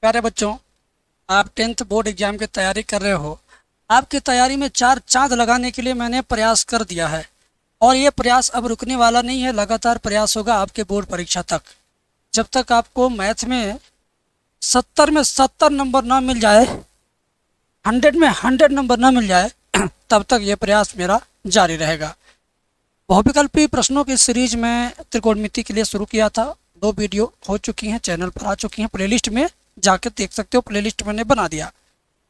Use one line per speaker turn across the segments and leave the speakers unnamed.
प्यारे बच्चों, आप टेंथ बोर्ड एग्जाम की तैयारी कर रहे हो। आपकी तैयारी में चार चांद लगाने के लिए मैंने प्रयास कर दिया है और ये प्रयास अब रुकने वाला नहीं है। लगातार प्रयास होगा आपके बोर्ड परीक्षा तक। जब तक आपको मैथ में 70 में 70 नंबर ना मिल जाए, 100 में 100 नंबर ना मिल जाए तब तक ये प्रयास मेरा जारी रहेगा। बहुविकल्पी प्रश्नों की सीरीज में त्रिकोणमिति के लिए शुरू किया था। 2 वीडियो हो चुकी हैं, चैनल पर आ चुकी हैं, प्लेलिस्ट में जाकर देख सकते हो। प्लेलिस्ट मैंने बना दिया।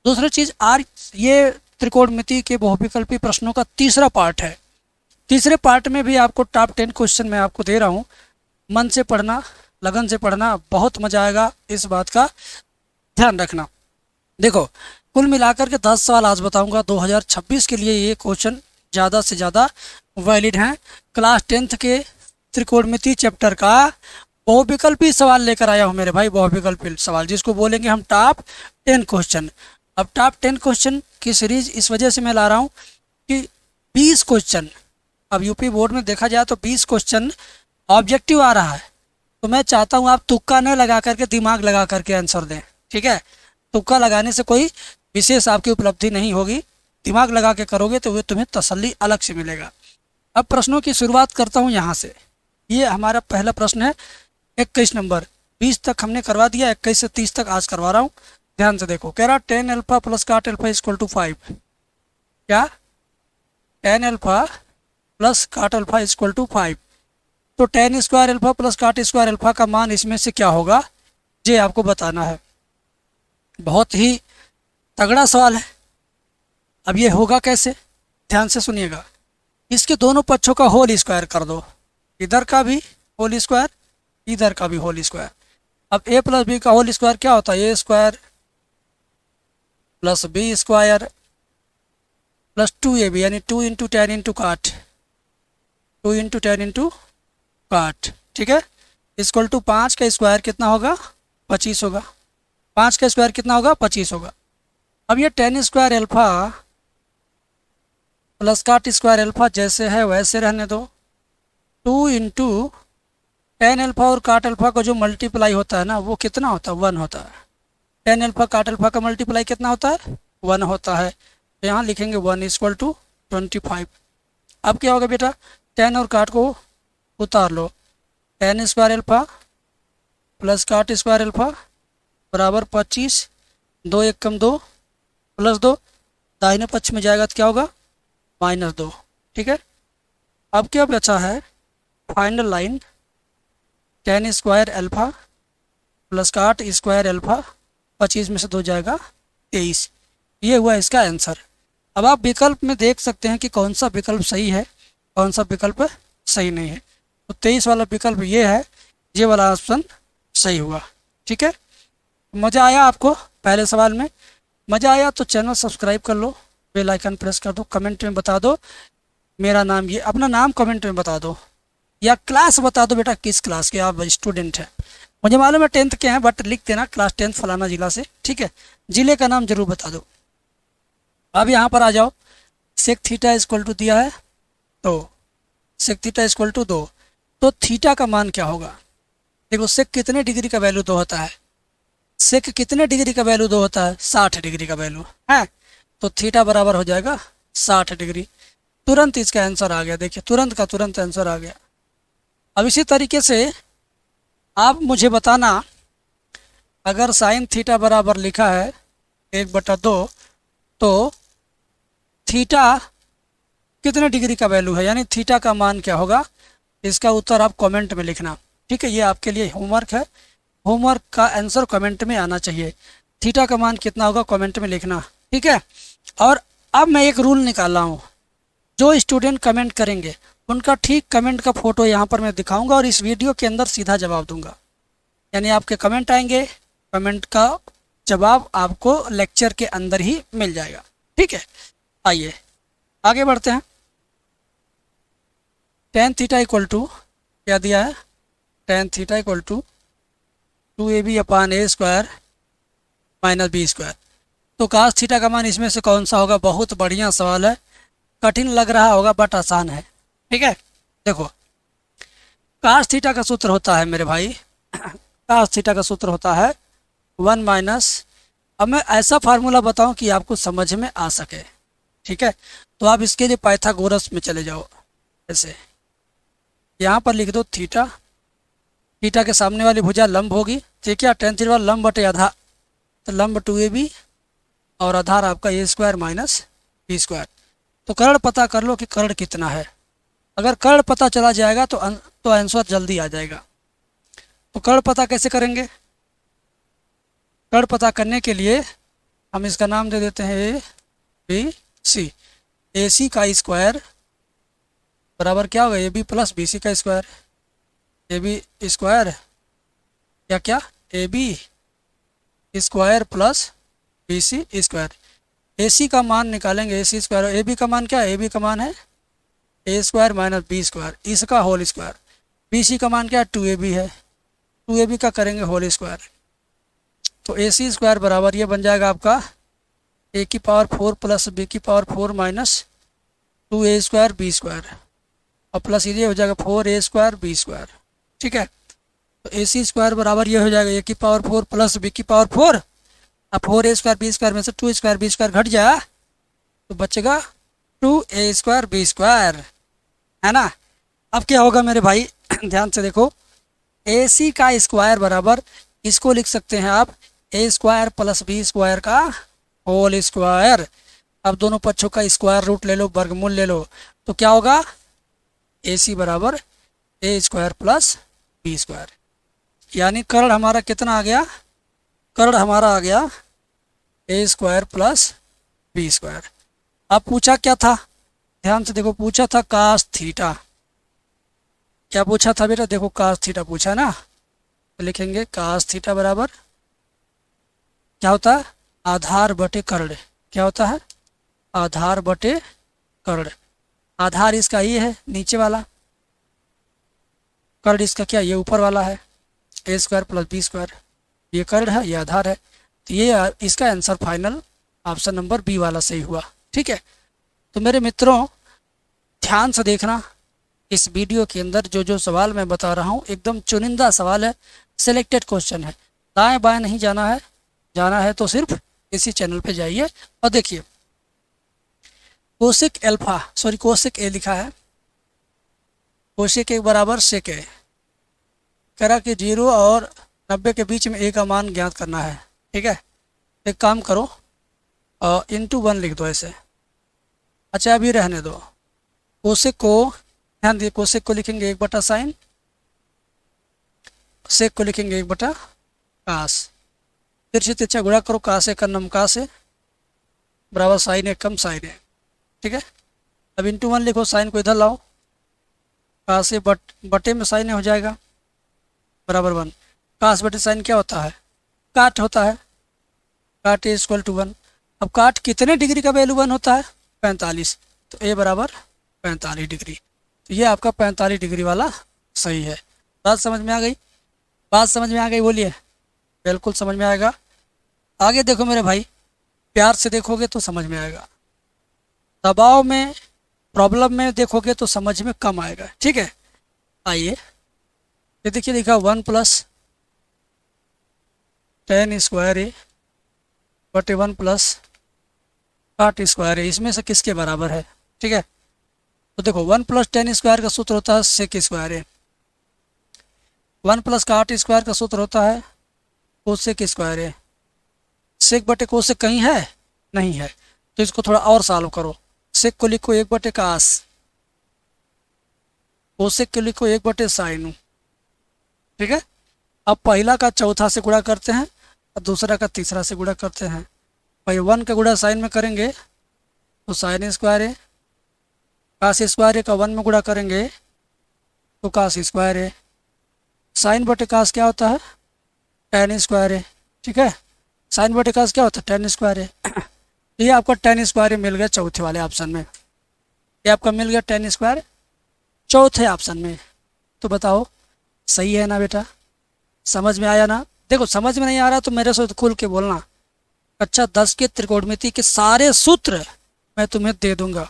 दूसरी चीज़, आज ये त्रिकोणमिति के बहुविकल्पी प्रश्नों का तीसरा पार्ट है। तीसरे पार्ट में भी आपको टॉप 10 क्वेश्चन मैं आपको दे रहा हूँ। मन से पढ़ना, लगन से पढ़ना, बहुत मजा आएगा, इस बात का ध्यान रखना। देखो, कुल मिलाकर के 10 सवाल आज बताऊंगा 2026 के लिए। ये क्वेश्चन ज़्यादा से ज़्यादा वैलिड हैं। क्लास 10th के त्रिकोणमिति चैप्टर का बहुविकल्पी सवाल लेकर आया हूँ मेरे भाई। बहुविकल्पी सवाल जिसको बोलेंगे हम टॉप 10 क्वेश्चन। अब टॉप 10 क्वेश्चन की सीरीज इस वजह से मैं ला रहा हूँ कि 20 क्वेश्चन, अब यूपी बोर्ड में देखा जाए तो 20 क्वेश्चन ऑब्जेक्टिव आ रहा है। तो मैं चाहता हूँ आप तुक्का न लगा करके, दिमाग लगा करके आंसर दें। ठीक है, तुक्का लगाने से कोई विशेष आपकी उपलब्धि नहीं होगी। दिमाग लगा के करोगे तो वो तुम्हें तसल्ली अलग से मिलेगा। अब प्रश्नों की शुरुआत करता हूँ यहाँ से। ये हमारा पहला प्रश्न है, 21 नंबर। 20 तक हमने करवा दिया, 21 से 30 तक आज करवा रहा हूँ। ध्यान से देखो, कह रहा 10 अल्फा प्लस काट अल्फा इक्वल टू 5। क्या? 10 अल्फा प्लस काट अल्फा इक्वल टू 5। तो 10 स्क्वायर अल्फा प्लस काट स्क्वायर अल्फा का मान इसमें से क्या होगा, ये आपको बताना है। बहुत ही तगड़ा सवाल है। अब ये होगा कैसे, ध्यान से सुनिएगा। इसके दोनों पक्षों का होल स्क्वायर कर दो, इधर का भी होल स्क्वायर, इधर का भी होल स्क्वायर। अब ए प्लस बी का होल स्क्वायर क्या होता है? A square plus B square plus 2ab, यानी 2 इंटू 10 इंटू काट, 2 इंटू 10 इंटू काट। ठीक है, इक्वल टू 5 का स्क्वायर कितना होगा? 25 होगा। 5 का स्क्वायर कितना होगा? 25 होगा। अब ये 10 स्क्वायर अल्फा प्लस काट स्क्वायर अल्फा जैसे है वैसे रहने दो। 2 इंटू 10 अल्फा और काट अल्फा का जो मल्टीप्लाई होता है ना, वो कितना होता है? 1 होता है। 10 अल्फा काट अल्फा का मल्टीप्लाई कितना होता है? 1 होता है। तो यहाँ लिखेंगे 1 इक्वल टू 25। अब क्या होगा बेटा? 10 और काट को उतार लो। 10 स्क्वायर अल्फा प्लस काट स्क्वायर अल्फा बराबर 25। 2 एक कम 2 प्लस 2, दाहिने पक्ष में जाएगा तो क्या होगा? -2। ठीक है, अब क्या बचा है? Final line 10 square alpha plus काट स्क्वायर अल्फा, 25 में से 2 जाएगा 23। ये हुआ इसका आंसर। अब आप विकल्प में देख सकते हैं कि कौन सा विकल्प सही है, कौन सा विकल्प सही नहीं है। तो 23 वाला विकल्प ये है, ये वाला ऑप्शन सही हुआ। ठीक है, मज़ा आया आपको पहले सवाल में? मज़ा आया तो चैनल सब्सक्राइब कर लो, बेल आइकन प्रेस कर दो, कमेंट में बता दो मेरा नाम, ये अपना नाम कमेंट में बता दो, या क्लास बता दो बेटा किस क्लास के आप स्टूडेंट हैं। मुझे मालूम है 10th के हैं, बट लिख देना क्लास 10th फलाना जिला से। ठीक है, जिले का नाम जरूर बता दो। अब यहाँ पर आ जाओ। सेक थीटा इक्वल टू दिया है, तो सेक थीटा इक्वल टू 2। तो थीटा का मान क्या होगा? देखो, सेक कितने डिग्री का वैल्यू 2 होता है? सेक कितने डिग्री का वैल्यू 2 होता है? 60 डिग्री का वैल्यू है। तो थीटा बराबर हो जाएगा 60 डिग्री। तुरंत इसका आंसर आ गया। देखिए, तुरंत का तुरंत आंसर आ गया। अब इसी तरीके से आप मुझे बताना, अगर साइन थीटा बराबर लिखा है 1/2, तो थीटा कितने डिग्री का वैल्यू है, यानी थीटा का मान क्या होगा? इसका उत्तर आप कमेंट में लिखना। ठीक है, ये आपके लिए होमवर्क है। होमवर्क का आंसर कमेंट में आना चाहिए। थीटा का मान कितना होगा कमेंट में लिखना। ठीक है, और अब मैं एक रूल निकाला हूँ। जो स्टूडेंट कमेंट करेंगे उनका ठीक कमेंट का फोटो यहाँ पर मैं दिखाऊंगा और इस वीडियो के अंदर सीधा जवाब दूंगा। यानी आपके कमेंट आएंगे, कमेंट का जवाब आपको लेक्चर के अंदर ही मिल जाएगा। ठीक है, आइए आगे बढ़ते हैं। tan थीटा इक्वल टू क्या दिया है? tan theta equal to 2ab/a square minus B square. तो कास थीटा का मान इसमें से कौन सा होगा? बहुत बढ़िया सवाल है, कठिन लग रहा होगा बट आसान है। ठीक है, देखो, कास थीटा का सूत्र होता है मेरे भाई, कास थीटा का सूत्र होता है 1 माइनस, अब मैं ऐसा फार्मूला बताऊं कि आपको समझ में आ सके, ठीक है। तो आप इसके लिए पाइथागोरस में चले जाओ। जैसे यहाँ पर लिख दो थीटा, थीटा के सामने वाली भुजा लंब होगी, ठीक है। टेन थीटा लंब बटे आधा, तो लंब 2ab और आधार आपका ए स्क्वायर माइनस बी स्क्वायर। तो कर्ण पता कर लो कि कर्ण कितना है। अगर कर्ण पता चला जाएगा तो आंसर जल्दी आ जाएगा। तो कर्ण पता कैसे करेंगे? कर्ण पता करने के लिए हम इसका नाम दे देते हैं A B C. A C का स्क्वायर बराबर क्या होगा? A B plus B C का स्क्वायर। ए बी स्क्वायर या क्या, A B square plus B C square. A C का मान निकालेंगे, ए सी स्क्वायर। ए बी का मान क्या है? ए बी का मान है A square minus B square, इसका होल स्क्वायर। बी सी का मान क्या है? 2ab है, 2ab का करेंगे होल स्क्वायर। तो ए सी स्क्वायर बराबर ये बन जाएगा आपका ए की पावर 4 प्लस बी की power 4 minus 2a square B square, और प्लस ये हो जाएगा 4a स्क्वायर बी स्क्वायर, ठीक है। तो ए सी स्क्वायर बराबर ये हो जाएगा ए की पावर 4 प्लस बी की पावर 4, अब 4a स्क्वायर बी स्क्वायर में से 2 स्क्वायर बी स्क्वायर घट जाए तो बचेगा 2a स्क्वायर बी स्क्वायर, है ना। अब क्या होगा मेरे भाई, ध्यान से देखो, ए सी का स्क्वायर बराबर इसको लिख सकते हैं आप ए स्क्वायर प्लस बी स्क्वायर का होल स्क्वायर। अब दोनों पक्षों का स्क्वायर रूट ले लो, वर्गमूल ले लो, तो क्या होगा? ए सी बराबर ए स्क्वायर प्लस बी स्क्वायर। यानी कर्ण हमारा कितना आ गया? कर्ण हमारा आ गया ए स्क्वायर प्लस बी स्क्वायर। अब पूछा क्या था? ध्यान से देखो, पूछा था कास थीटा। क्या पूछा था बेटा? देखो कास थीटा पूछा ना, तो लिखेंगे कास थीटा बराबर क्या होता है? आधार बटे कर्ण। क्या होता है? आधार बटे कर्ण। आधार इसका ये है नीचे वाला, कर्ण इसका क्या, ये ऊपर वाला है, A square plus B square. ये कर्ण है, ये आधार है, तो ये इसका answer final option number B वाला सही हुआ, ठीक है। तो मेरे मित्रों ध्यान से देखना, इस वीडियो के अंदर जो जो सवाल मैं बता रहा हूँ एकदम चुनिंदा सवाल है, सिलेक्टेड क्वेश्चन है। दाएं बाएं नहीं जाना है, जाना है तो सिर्फ इसी चैनल पे जाइए और देखिए। कोसेक अल्फा, सॉरी कोसेक ए लिखा है, कोसेक ए बराबर सेक ए। कह रहा कि 0 और 90 के बीच में ए का मान ज्ञात करना है, ठीक है। एक काम करो, इंटू 1 लिख दो ऐसे। अच्छा अभी रहने दो, कोसेक को ध्यान दिए, कोसेक को लिखेंगे 1/sin, सेक को लिखेंगे 1/, फिर से तिरछा गुणा करो, का से कर्नम का से बराबर साइन है कम साइन है, ठीक है। अब इंटू 1 लिखो, साइन को इधर लाओ, का से बटे में साइन हो जाएगा बराबर 1। कास बटे साइन क्या होता है? काट होता है, काट ए इक्वल टू 1। अब काट कितने डिग्री का वैल्यू 1 होता है? 45, तो ए बराबर 45 डिग्री। तो ये आपका 45 डिग्री वाला सही है। बात समझ में आ गई? बात समझ में आ गई? बोलिए। बिल्कुल समझ में आएगा। आगे देखो मेरे भाई, प्यार से देखोगे तो समझ में आएगा, दबाव में प्रॉब्लम में देखोगे तो समझ में कम आएगा, ठीक है। आइए ये देखिए, लिखा 1 + tan स्क्वायर ए बटे 1 + काट स्क्वायर ए, इसमें से किसके बराबर है? ठीक है, तो देखो 1 + tan स्क्वायर का सूत्र होता है सेक स्क्वायर ए, 1 + काट स्क्वायर का सूत्र होता है कोसेक स्क्वायर ए। सेक बटे कोसेक कहीं है? नहीं है, तो इसको थोड़ा और सॉल्व करो। सेक को लिखो 1/cos, कोसेक को लिखो 1/sin, ठीक है। अब पहला का चौथा से गुणा करते हैं और दूसरा का तीसरा से गुणा करते हैं। भाई 1 का गुणा साइन में करेंगे तो साइन स्क्वायर है, कास स्क्वायर है का 1 में गुणा करेंगे तो कास स्क्वायर है। साइन बटे कास क्या होता है? tan स्क्वायर है, ठीक है। साइन बटे कास क्या होता है? tan स्क्वायर है। तो ये आपका tan स्क्वायर मिल गया चौथे वाले ऑप्शन में, ये आपका मिल गया tan स्क्वायर चौथे ऑप्शन में। तो बताओ सही है ना बेटा? समझ में आया ना? देखो समझ में नहीं आ रहा तो मेरे से खुल के बोलना। कक्षा 10 के त्रिकोणमिति के सारे सूत्र मैं तुम्हें दे दूंगा,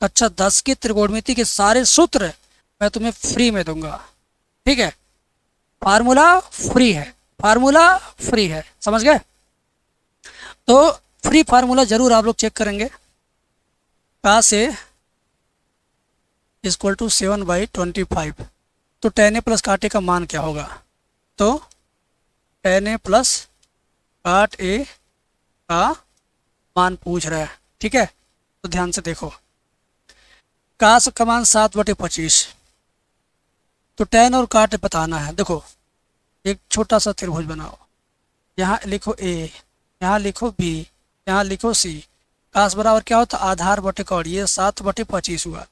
कक्षा 10 के त्रिकोणमिति के सारे सूत्र मैं तुम्हें फ्री में दूंगा, ठीक है। फार्मूला फ्री है, फार्मूला फ्री है, समझ गए। तो फ्री फार्मूला जरूर आप लोग चेक करेंगे। काश ए इक्वल टू 7/25, तो tan a प्लस काट ए का मान क्या होगा? तो tan a प्लस काट ए का मान पूछ रहा है, ठीक है। तो ध्यान से देखो, काश का मान 7/25, तो tan और काट बताना है। देखो एक छोटा सा त्रिभुज बनाओ, यहाँ लिखो a, यहाँ लिखो b, यहाँ लिखो c। काश बराबर क्या होता? आधार बटे कौड़, ये 7/25 हुआ,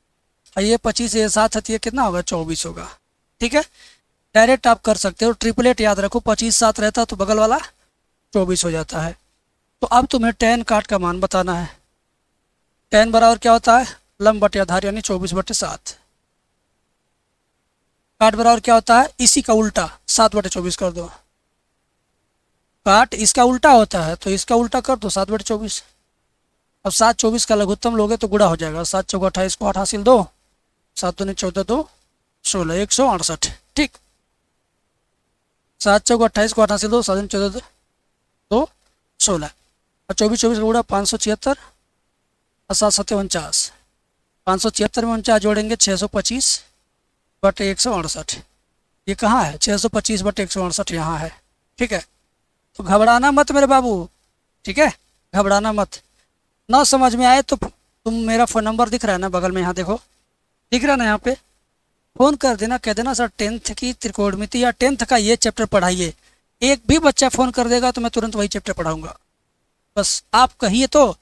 और ये 25 ये 7 है, तो ये कितना होगा? 24 होगा, ठीक है। डायरेक्ट आप कर सकते हो, ट्रिपलेट याद रखो, 25 7 रहता तो बगल वाला 24 हो जाता है। तो अब तुम्हें tan काट का मान बताना है। tan बराबर क्या होता है? लंब बटे आधार, यानी 24/7। काट बराबर क्या होता है? इसी का उल्टा, 7/24 कर दो। काट इसका उल्टा होता है, तो इसका उल्टा कर दो, 7/24। अब 7 24 का लघुत्तम लोगे तो गुणा हो जाएगा, 7 चौका 28 को 8 हासिल 2, 7 दूनी 14 2 16, 168, ठीक। 7 चौका 28 को 8 हासिल 2, 7 दूनी 14 2 16, और 24 24 का गुणा 576, और 7 7 49, 576 में 49 जोड़ेंगे 625/168। ये कहाँ है? 625/168 यहाँ है, ठीक है। तो घबराना मत मेरे बाबू, ठीक है, घबराना मत। ना समझ में आए तो तुम, मेरा फ़ोन नंबर दिख रहा है ना बगल में, यहाँ देखो दिख रहा है ना, यहाँ पे फ़ोन कर देना, कह देना सर 10th की त्रिकोणमिति या 10th का ये चैप्टर पढ़ाइए। एक भी बच्चा फ़ोन कर देगा तो मैं तुरंत वही चैप्टर पढ़ाऊँगा। बस आप कहिए तो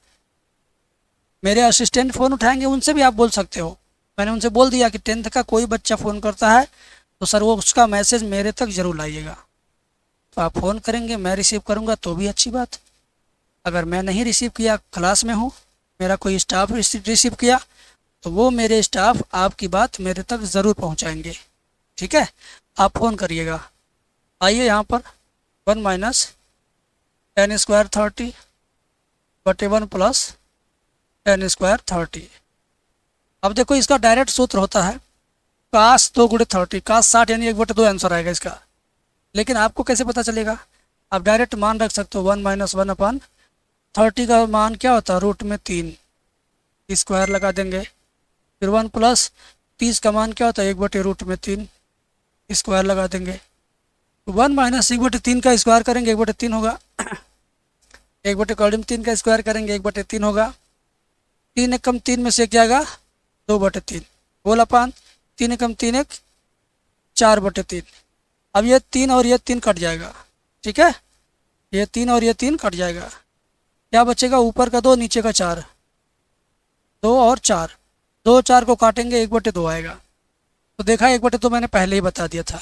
मेरे असिस्टेंट फ़ोन उठाएंगे, उनसे भी आप बोल सकते हो। मैंने उनसे बोल दिया कि 10th का कोई बच्चा फ़ोन करता है तो सर वो उसका मैसेज मेरे तक ज़रूर लाइएगा। तो आप फ़ोन करेंगे, मैं रिसीव करूँगा तो भी अच्छी बात। अगर मैं नहीं रिसीव किया, क्लास में हूँ, मेरा कोई स्टाफ रिसीव किया, तो वो मेरे स्टाफ आपकी बात मेरे तक ज़रूर पहुँचाएंगे, ठीक है। आप फ़ोन करिएगा। आइए यहाँ पर 1 minus tan square 30/1 plus tan square 30। अब देखो इसका डायरेक्ट सूत्र होता है काश 2 × 30, काश 60, यानी 1/2 आंसर आएगा इसका। लेकिन आपको कैसे पता चलेगा? आप डायरेक्ट मान रख सकते हो, 1 - 1/30 का मान क्या होता है? √3, स्क्वायर लगा देंगे। फिर 1 प्लस 30 का मान क्या होता है? 1/√3, स्क्वायर लगा देंगे। 1 - 1/3 का स्क्वायर करेंगे 1/3 होगा। 1/3 का स्क्वायर करेंगे 1/3 होगा। 3 एकम 3 में से एक जाएगा 2/3, बोला पान 3 एकम 3 1 4/3। अब ये 3 और ये 3 कट जाएगा, ठीक है, ये 3 और ये 3 कट जाएगा। क्या बचेगा? ऊपर का 2 नीचे का 4, 2 और 4, 2 4 को काटेंगे 1/2 आएगा। तो देखा 1/2 मैंने पहले ही बता दिया था।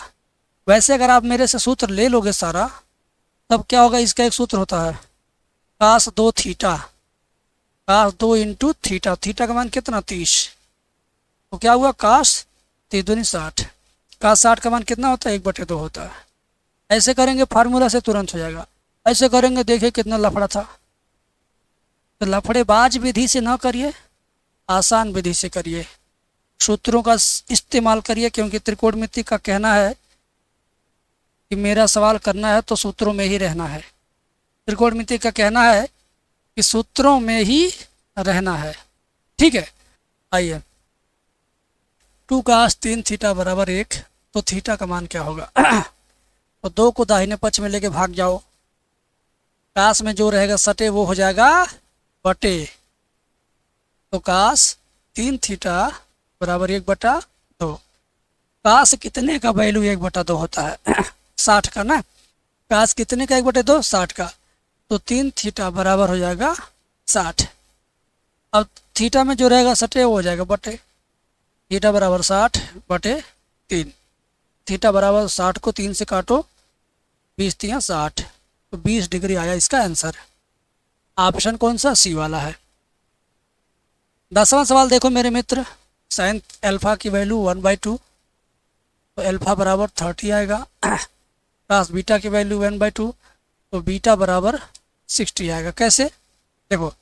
वैसे अगर आप मेरे से सूत्र ले लोगे सारा, तब क्या होगा? इसका एक सूत्र होता है काश 2 थीटा, काश 2 × थीटा। थीटा का मान कितना? 30। तो क्या हुआ? काश 3 दूनी 60, काश 60 का मान कितना होता है? 1/2 होता है। ऐसे करेंगे फार्मूला से तुरंत हो जाएगा। ऐसे करेंगे, देखिए कितना लफड़ा था। तो लफड़ेबाज विधि से ना करिए, आसान विधि से करिए, सूत्रों का इस्तेमाल करिए, क्योंकि त्रिकोणमिति का कहना है कि मेरा सवाल करना है तो सूत्रों में ही रहना है। त्रिकोणमिति का कहना है कि सूत्रों में ही रहना है, ठीक है। आइए 2 काश 3 थीटा बराबर 1, तो थीटा का मान क्या होगा? तो 2 को दाहिने पक्ष में लेके भाग जाओ, काश में जो रहेगा सटे वो हो जाएगा बटे। तो काश 3 थीटा बराबर 1/2। काश कितने का वैल्यू 1/2 होता है? 60 का ना। काश कितने का 1/2? 60 का। तो 3 थीटा बराबर हो जाएगा 60। अब थीटा में जो रहेगा सटे वो हो जाएगा बटे। थीटा बराबर 60/3। थीटा बराबर 60 को 3 से काटो, 20 × 60, तो 20 डिग्री आया इसका आंसर। ऑप्शन कौन सा? सी वाला है। 10वां सवाल देखो मेरे मित्र, साइन अल्फा की वैल्यू 1/2, तो अल्फा बराबर 30 आएगा। काश बीटा की वैल्यू 1/2, तो बीटा बराबर 60 आएगा। कैसे? देखो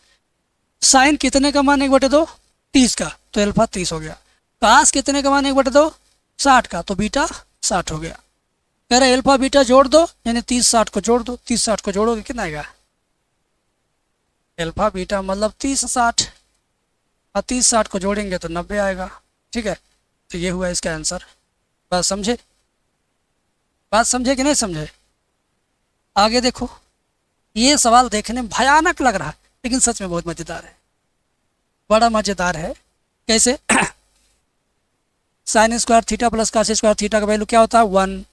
साइन कितने का मान 1/2? 30 का, तो अल्फा 30 हो गया। काश कितने का मान 1/2? 60 का, तो बीटा 60 हो गया। कह रहे अल्फा बीटा जोड़ दो, यानी 30-60 को जोड़ दो, 30-60 को जोड़ोगे कितना आएगा? अल्फा बीटा मतलब 30-60, और 30-60 को जोड़ेंगे तो 90 आएगा। ठीक है, तो ये हुआ इसका आंसर। बात समझे? बात समझे कि नहीं समझे? आगे देखो, ये सवाल देखने में भयानक लग रहा है लेकिन सच में बहुत मज़ेदार है, बड़ा मज़ेदार है। कैसे? Sine square theta plus cos square theta का वैल्यू क्या होता है? 1।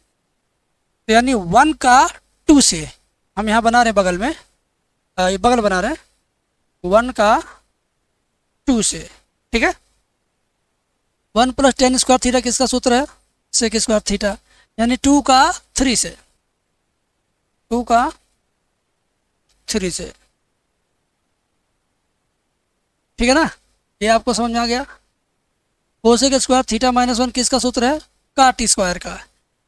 तो यानी 1 का 2 से, हम यहाँ बना रहे हैं बगल में, ये बगल बना रहे हैं 1 का 2 से। ठीक है, 1 + tan स्क्वायर थीटा किसका सूत्र है? सेक स्क्वायर थीटा, यानी 2 का 3 से, 2 का 3 से। ठीक है ना, ये आपको समझ में आ गया। कोसेक स्क्वायर थीटा -1 किसका सूत्र है? काट स्क्वायर का,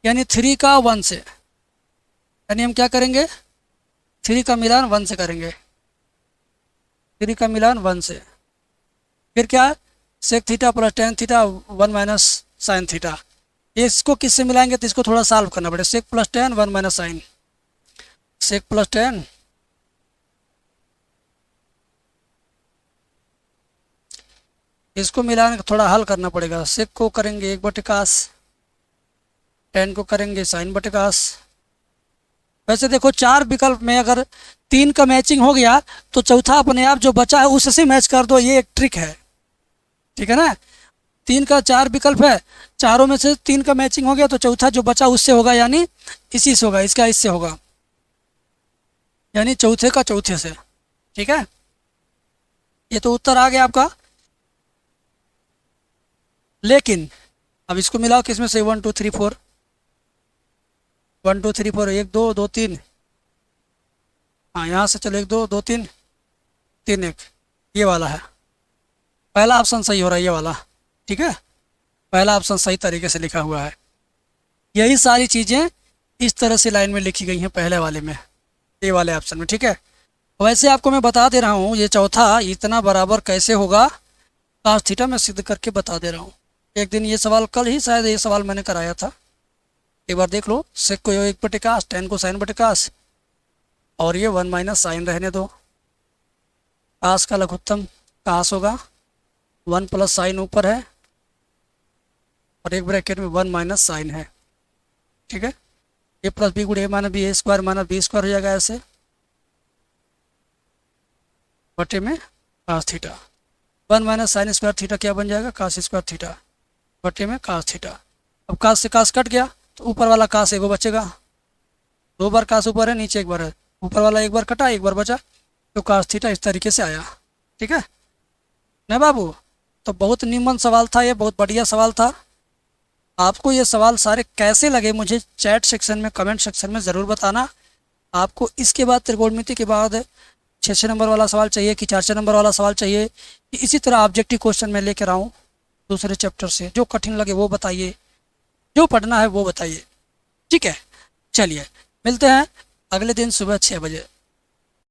यानी 3 का 1 से, यानी हम क्या करेंगे? 3 का मिलान 1 से करेंगे, 3 का मिलान 1 से। फिर क्या है? Sec theta plus tan theta 1 minus sine theta. इसको किससे मिलाएंगे? तो इसको थोड़ा सॉल्व करना पड़ेगा। Sec plus tan 1 minus sine, sec plus tan इसको मिलाने का थोड़ा हल करना पड़ेगा। सेक को करेंगे 1/cos, टेन को करेंगे sin/cos। वैसे देखो, 4 विकल्प में अगर 3 का मैचिंग हो गया तो चौथा अपने आप जो बचा है उससे मैच कर दो, ये एक ट्रिक है। ठीक है ना, 3 का 4 विकल्प है, चारों में से 3 का मैचिंग हो गया तो चौथा जो बचा उससे होगा, यानी इसी से होगा, इसका इससे होगा, यानी चौथे का चौथे से। ठीक है, ये तो उत्तर आ गया आपका। लेकिन अब इसको मिलाओ किसमें से? 1 2 3 4, 1 2 3 4, 1 2 2 3, हाँ यहाँ से चलो 1 2 2 3 3 1, ये वाला है पहला ऑप्शन सही हो रहा है, ये वाला। ठीक है, पहला ऑप्शन सही तरीके से लिखा हुआ है। यही सारी चीज़ें इस तरह से लाइन में लिखी गई हैं पहले वाले में, ये वाले ऑप्शन में। ठीक है, वैसे आपको मैं बता दे रहा हूँ ये चौथा इतना बराबर कैसे होगा, cos थीटा मैं सिद्ध करके बता दे रहा हूँ। एक दिन ये सवाल, कल ही शायद ये सवाल मैंने कराया था, एक बार देख लो। सेक को 1/cos, टेन को sin/cos, और ये 1 माइनस साइन रहने दो। cos का लघुत्तम cos होगा, 1 प्लस साइन ऊपर है और एक ब्रैकेट में 1 माइनस साइन है। ठीक है, a + b × a - b, a² - b² हो जाएगा ऐसे, बटे में cos theta. 1 minus sine square theta क्या बन जाएगा? cos स्क्वायर थीटा, बटे में cos थीटा। अब cos से cos कट गया तो ऊपर वाला cos एगो बचेगा, 2 बार cos ऊपर है, नीचे 1 बार है, ऊपर वाला 1 बार कटा, 1 बार बचा, तो cos थीटा इस तरीके से आया। ठीक है ना बाबू? तो बहुत निमन सवाल था ये, बहुत बढ़िया सवाल था। आपको ये सवाल सारे कैसे लगे मुझे चैट सेक्शन में, कमेंट सेक्शन में ज़रूर बताना। आपको इसके बाद त्रिकोणमिति के बाद 6 नंबर वाला सवाल चाहिए कि 4 नंबर वाला सवाल चाहिए, कि इसी तरह ऑब्जेक्टिव क्वेश्चन मैं लेकर आऊँ दूसरे चैप्टर से? जो कठिन लगे वो बताइए, जो पढ़ना है वो बताइए। ठीक है, चलिए मिलते हैं अगले दिन सुबह 6 बजे।